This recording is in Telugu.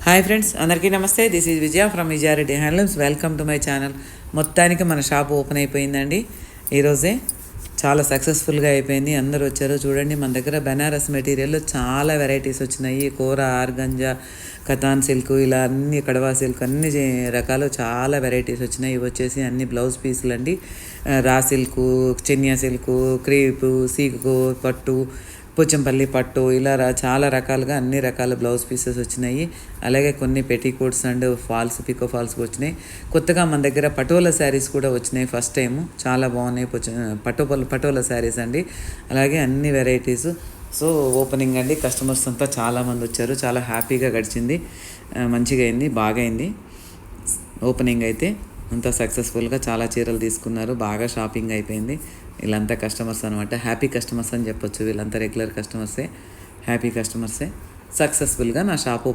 హాయ్ ఫ్రెండ్స్, అందరికీ నమస్తే. This is Vijaya from Vijaya Reddy handlooms. Welcome to my channel. మొత్తానికి మన షాప్ ఓపెన్ అయిపోయిందండి ఈరోజే. చాలా సక్సెస్ఫుల్గా అయిపోయింది. అందరూ వచ్చారు. చూడండి, మన దగ్గర బెనారస్ మెటీరియల్లో చాలా వెరైటీస్ వచ్చినాయి. కూర, ఆర్గంజా, కథాన్ సిల్క్, ఇలా అన్ని కడవా సిల్క్, అన్ని రకాలు చాలా వెరైటీస్ వచ్చినాయి. ఇవి వచ్చేసి అన్ని బ్లౌజ్ పీసులు అండి. రా సిల్కు, చెన్యా సిల్కు, క్రీపు, సీకు పట్టు, పోచంపల్లి పట్టు, ఇలా చాలా రకాలుగా అన్ని రకాల బ్లౌజ్ పీసెస్ వచ్చినాయి. అలాగే కొన్ని petticoats and falls, pico falls వచ్చినాయి. కొత్తగా మన దగ్గర పటోలా శారీస్ కూడా వచ్చినాయి. ఫస్ట్ టైము చాలా బాగున్నాయి పటోలా శారీస్ అండి. అలాగే అన్ని వెరైటీస్. సో ఓపెనింగ్ అండి. కస్టమర్స్ అంతా చాలామంది వచ్చారు. చాలా హ్యాపీగా గడిచింది. మంచిగా అయింది, బాగా అయింది. ఓపెనింగ్ అయితే అంతా సక్సెస్ఫుల్గా చాలా చీరలు తీసుకున్నారు. బాగా షాపింగ్ అయిపోయింది. వీళ్ళంతా కస్టమర్స్ అనమాట. హ్యాపీ కస్టమర్స్ అని చెప్పొచ్చు. వీళ్ళంతా రెగ్యులర్ కస్టమర్సే, హ్యాపీ కస్టమర్సే. సక్సెస్ఫుల్గా నా షాప్ ఓపెన్